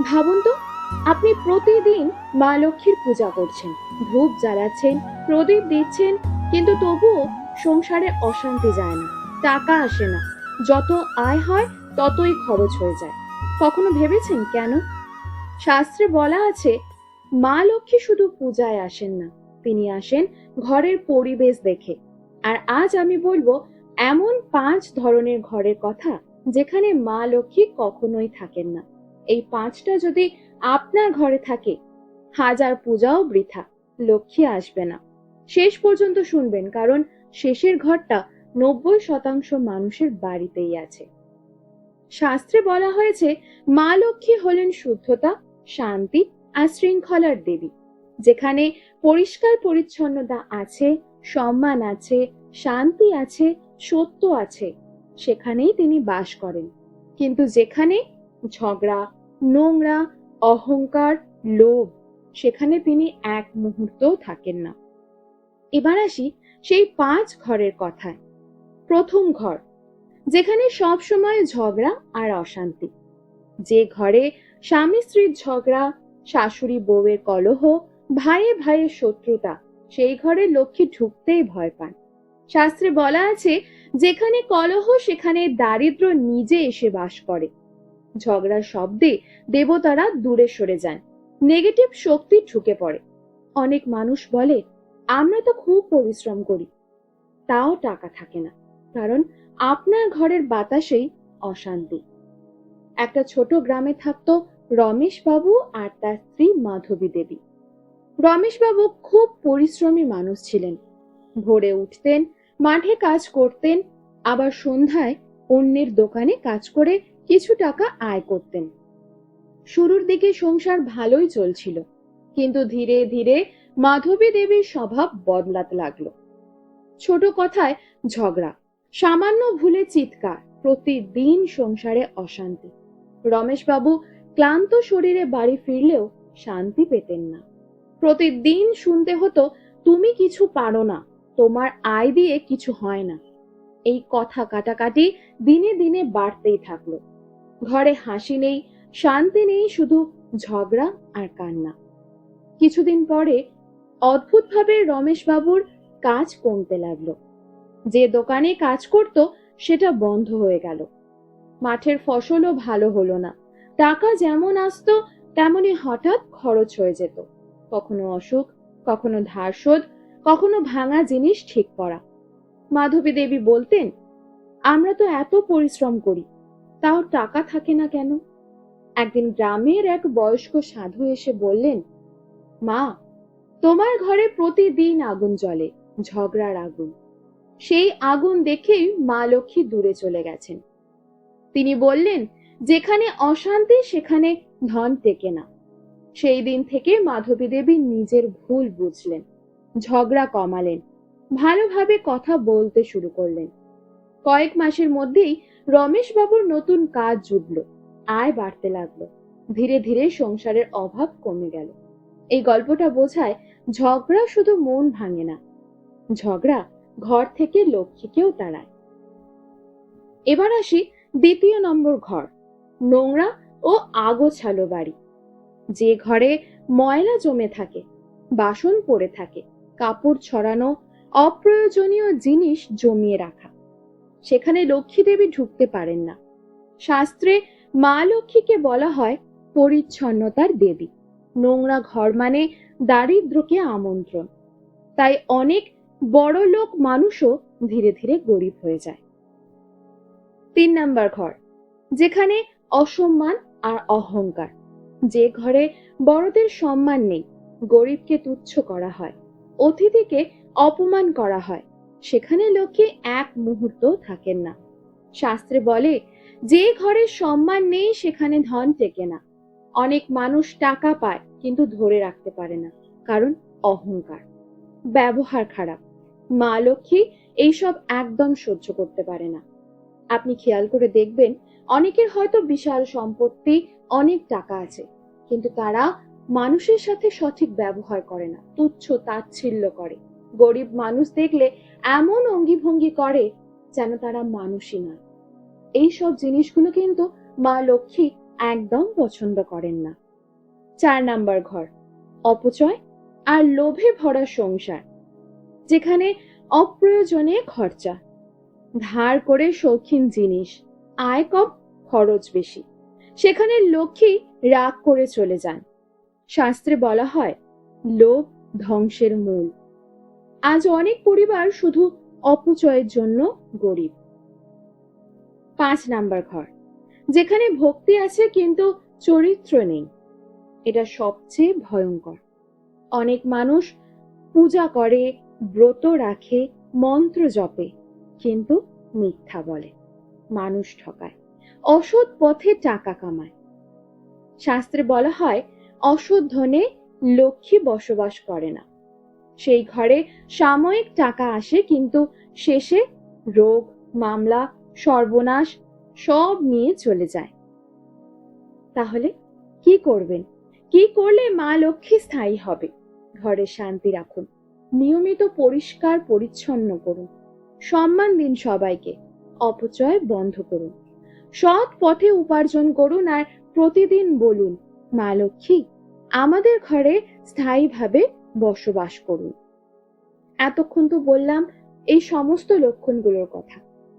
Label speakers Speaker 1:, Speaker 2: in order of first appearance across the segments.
Speaker 1: ভাবুন তো, আপনি প্রতিদিন মা লক্ষ্মীর পূজা করছেন, ধূপ জ্বালাচ্ছেন, প্রদীপ দিচ্ছেন, কিন্তু তবুও সংসারে অশান্তি যায় না, টাকা আসে না, যত আয় হয় ততই খরচ হয়ে যায়। কখনো ভেবেছেন কেন? শাস্ত্রে বলা আছে, মা লক্ষ্মী শুধু পূজায় আসেন না, তিনি আসেন ঘরের পরিবেশ দেখে। আর আজ আমি বলবো এমন 5 ধরনের ঘরের কথা যেখানে মা লক্ষ্মী কখনোই থাকেন না। এই 5টা যদি আপনার ঘরে থাকে, হাজার পূজাও বৃথা, লক্ষ্মী আসবে না। শেষ পর্যন্ত শুনবেন, কারণ শেষের ঘরটা 90% মানুষের বাড়িতেই আছে। শাস্ত্রে বলা হয়েছে, মা লক্ষ্মী হলেন শুদ্ধতা, শান্তি আর শৃঙ্খলার দেবী। যেখানে পরিষ্কার পরিচ্ছন্নতা আছে, সম্মান আছে, শান্তি আছে, সত্য আছে, সেখানেই তিনি বাস করেন। কিন্তু যেখানে ঝগড়া, নোংরা, অহংকার, লোভ, সেখানে তিনি এক মুহূর্তও থাকেন না। এবার আসি সেই 5 ঘরের কথায়। প্রথম ঘর, যেখানে সব সময় ঝগড়া আর অশান্তি। যে ঘরে স্বামী স্ত্রীর ঝগড়া, শাশুড়ি বউয়ের কলহ, ভাইয়ে ভাইয়ের শত্রুতা, সেই ঘরে লক্ষ্মী ঢুকতেই ভয় পান। শাস্ত্রে বলা আছে, যেখানে কলহ সেখানে দারিদ্র নিজে এসে বাস করে। ঝগড়ার শব্দে দেবতারা দূরে সরে যান, নেগেটিভ শক্তি ঢুকে পড়ে। অনেক মানুষ বলে, আমরা তো খুব পরিশ্রম করি, তাও টাকা থাকে না, কারণ আপনার ঘরের বাতাসেই অশান্তি। একটা ছোট গ্রামে থাকতো রমেশ বাবু আর তার স্ত্রী মাধবী দেবী। রমেশ বাবু খুব পরিশ্রমী মানুষ ছিলেন। ভোরে উঠতেন, মাঠে কাজ করতেন, আবার সন্ধ্যায় অন্যের দোকানে কাজ করে কিছু টাকা আয় করতেন। শুরুর দিকে সংসার ভালোই চলছিল, কিন্তু ধীরে ধীরে মাধবী দেবীর স্বভাব বদলাতে লাগলো। ছোট কথায় ঝগড়া, সামান্য ভুলে চিৎকার, প্রতিদিন সংসারে অশান্তি। রমেশবাবু ক্লান্ত শরীরে বাড়ি ফিরলেও শান্তি পেতেন না। প্রতিদিন শুনতে হতো, তুমি কিছু পারো না, তোমার আয় দিয়ে কিছু হয় না। এই কথা কাটাকাটি দিনে দিনে বাড়তেই থাকলো। ঘরে হাসি নেই, শান্তি নেই, শুধু ঝগড়া আর কান্না। কিছুদিন পরে অদ্ভুতভাবে রমেশবাবুর কাজ কমতে লাগলো। যে দোকানে কাজ করত সেটা বন্ধ হয়ে গেল। মাঠের ফসলও ভালো হলো না। টাকা যেমন আসতো তেমনি হঠাৎ খরচ হয়ে যেত। কখনো অসুখ, কখনো ধার শোধ, কখনো ভাঙা জিনিস ঠিক করা। মাধবী দেবী বলতেন, আমরা তো এত পরিশ্রম করি, তাও টাকা থাকে না কেন? একদিন গ্রামের এক বয়স্ক সাধু এসে বললেন, মা, তোমার ঘরে প্রতিদিন আগুন জ্বলে, ঝগড়ার আগুন। সেই আগুন দেখেই মা লক্ষ্মী দূরে চলে গেছেন। তিনি বললেন, যেখানে অশান্তি সেখানে ধন টেকে না। সেই দিন থেকে মাধবী দেবী নিজের ভুল বুঝলেন, ঝগড়া কমালেন, ভালোভাবে কথা বলতে শুরু করলেন। কয়েক মাসের মধ্যেই রমেশ বাবুর নতুন কাজ জুটল, আয় বাড়তে লাগলো। ধীরে ধীরে সংসারের অভাব কমে গেল। এই গল্পটা বোঝায়, ঝগড়া শুধু মন ভাঙে না, ঝগড়া ঘর থেকে লক্ষ্মীকেও তাড়ায়। এবার আসি দ্বিতীয় নম্বর ঘর, নোংরা ও আগোছালো বাড়ি। যে ঘরে ময়লা জমে থাকে, বাসন পড়ে থাকে, কাপড় ছড়ানো, অপ্রয়োজনীয় জিনিস জমিয়ে রাখা, সেখানে লক্ষ্মী দেবী ঢুকতে পারেন না। শাস্ত্রে মা লক্ষ্মীকে বলা হয় পরিচ্ছন্নতার দেবী। নোংরা ঘর মানে দারিদ্রকে আমন্ত্রণ। তাই অনেক বড় লোক মানুষও ধীরে ধীরে গরিব হয়ে যায়। 3 নম্বর ঘর, যেখানে অসম্মান আর অহংকার। যে ঘরে বড়দের সম্মান নেই, গরিবকে তুচ্ছ করা হয়, অতিথিকে অপমান করা হয়, সেখানে লক্ষ্মী এক মুহূর্ত থাকেন না। শাস্ত্রে বলে, যে ঘরে সম্মান নেই সেখানে ধন টেকে না। অনেক মানুষ টাকা পায় কিন্তু ধরে রাখতে পারে না, কারণ অহংকার, ব্যবহার খারাপ। মা লক্ষ্মী এইসব একদম সহ্য করতে পারে না। আপনি খেয়াল করে দেখবেন, অনেকের হয়তো বিশাল সম্পত্তি, অনেক টাকা আছে, কিন্তু তারা মানুষের সাথে সঠিক ব্যবহার করে না, তুচ্ছ তাচ্ছিল্য করে। গরিব মানুষ দেখলে এমন অঙ্গিভঙ্গি করে যেন তারা মানুষই নয়। এই সব জিনিসগুলো কিন্তু মা লক্ষ্মী একদম পছন্দ করেন না। 4 নাম্বার ঘর, অপচয় আর লোভে ভরা সংসার, যেখানে অপ্রয়োজনে খরচা, ধার করে শৌখিন জিনিস, আয় কম খরচ বেশি, সেখানে লক্ষ্মী রাগ করে চলে যান। শাস্ত্রে বলা হয় লোভ ধ্বংসের মূল। আজ অনেক পরিবার শুধু অপচয়ের জন্য গরিব। 5 নাম্বার ঘর, যেখানে ভক্তি আছে কিন্তু চরিত্র নেই, এটা সবচেয়ে ভয়ঙ্কর। অনেক মানুষ পূজা করে, ব্রত রাখে, মন্ত্র জপে, কিন্তু মিথ্যা বলে, মানুষ ঠকায়, অসৎ পথে টাকা কামায়। শাস্ত্রে বলা হয় অসৎ ধনে লক্ষ্মী বসবাস করে না। সেই ঘরে সাময়িক টাকা আসে, কিন্তু শেষে রোগ, মামলা, সর্বনাশ সব নিয়ে চলে যায়। তাহলে কি করবেন? কি করলে মা লক্ষ্মী স্থায়ী হবে? ঘরে শান্তি রাখুন, নিয়মিত পরিষ্কার পরিচ্ছন্ন করুন, সম্মান দিন সবাইকে, অপচয় বন্ধ করুন, সৎ পথে উপার্জন করুন, আর প্রতিদিন বলুন মা লক্ষ্মী আমাদের ঘরে স্থায়ীভাবে বসবাস করুন। এতক্ষণ তো বললাম এই সমস্ত লক্ষণগুলোর কথা।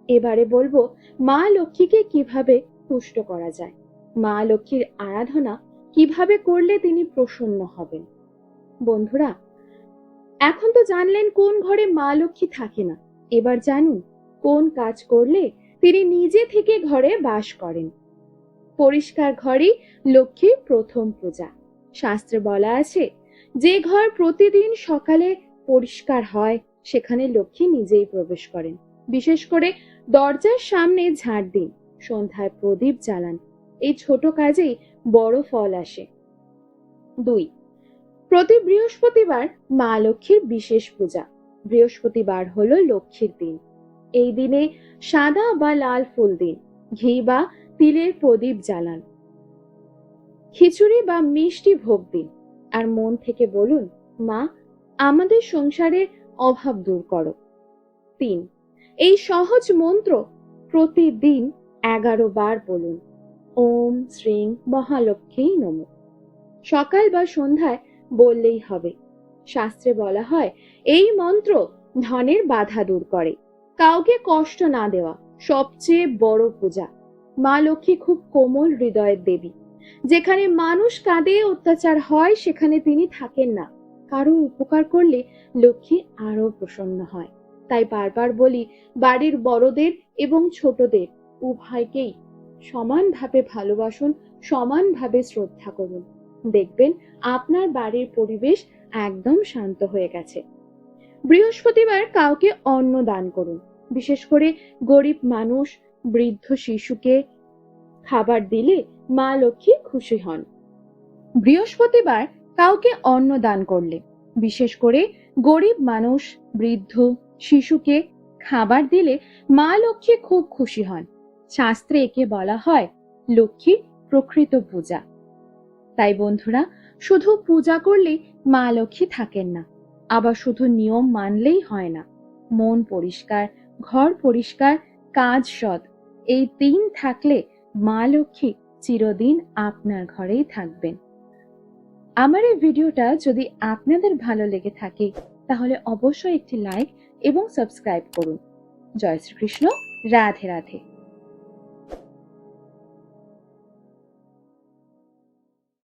Speaker 1: এবারে বলবো মা লক্ষ্মীকে কিভাবে তুষ্ট করা যায়, মা লক্ষ্মীর আরাধনা কিভাবে করলে তিনি প্রসন্ন হবেন। বন্ধুরা, এখন তো জানলেন কোন ঘরে মা লক্ষ্মী থাকে না। এবার জানুন কোন কাজ করলে তিনি নিজে থেকে ঘরে বাস করেন। পরিষ্কার ঘরই লক্ষ্মীর প্রথম পূজা। শাস্ত্রে বলা আছে যে ঘর প্রতিদিন সকালে পরিষ্কার হয় সেখানে লক্ষ্মী নিজেই প্রবেশ করেন। বিশেষ করে দরজার সামনে ঝাড় দিন, সন্ধ্যায় প্রদীপ জ্বালান, এই ছোট কাজেই বড় ফল আসে। 2, প্রতি বৃহস্পতিবার মা লক্ষ্মীর বিশেষ পূজা। বৃহস্পতিবার হলো লক্ষ্মীর দিন। এই দিনে সাদা বা লাল ফুল দিন, ঘি বা তিলের প্রদীপ জ্বালান, খিচুড়ি বা মিষ্টি ভোগ দিন, আর মন থেকে বলুন মা আমাদের সংসারের অভাব দূর করো। 3, এই সহজ মন্ত্র প্রতিদিন 11 বার বলুন, ওম শ্রীং মহালক্ষ্মী নমঃ। সকাল বা সন্ধ্যায় বললেই হবে। শাস্ত্রে বলা হয় এই মন্ত্র ধনের বাধা দূর করে, কাউকে কষ্ট না দেওয়া সবচেয়ে বড় পূজা। মা লক্ষ্মী খুব কোমল হৃদয়ের দেবী। যেখানে মানুষ কাঁদে, অত্যাচার হয়, সেখানে তিনি থাকেন না। কারো উপকার করলে লক্ষ্মী আরো প্রসন্ন হয়। তাই বারবার বলি বাড়ির বড়দের এবং ছোটদের উভয়কেই সমানভাবে ভালোবাসুন, সমানভাবে শ্রদ্ধা করুন। দেখবেন আপনার বাড়ির পরিবেশ একদম শান্ত হয়ে গেছে। বৃহস্পতিবার কাউকে অন্ন দান করুন, বিশেষ করে গরিব মানুষ, বৃদ্ধ শিশুকে খাবার দিলে মা লক্ষ্মী খুশি হন। বৃহস্পতিবার কাউকে অন্ন দান করলে, বিশেষ করে গরিব মানুষ, বৃদ্ধ শিশুকে খাবার দিলে মা লক্ষ্মী খুব খুশি হন। শাস্ত্রে একে বলা হয় লক্ষ্মীর প্রকৃত পূজা। তাই বন্ধুরা, শুধু পূজা করলেই মা লক্ষ্মী থাকেন না, আবার শুধু নিয়ম মানলেই হয় না। মন পরিষ্কার, ঘর পরিষ্কার, কাজ সৎ, এই 3 থাকলে মা লক্ষ্মী চিরদিন আপনার ঘরেই থাকবেন। আমার এই ভিডিওটা যদি আপনাদের ভালো লেগে থাকে তাহলে অবশ্যই একটি লাইক এবং সাবস্ক্রাইব করুন। জয় শ্রীকৃষ্ণ, রাধে রাধে।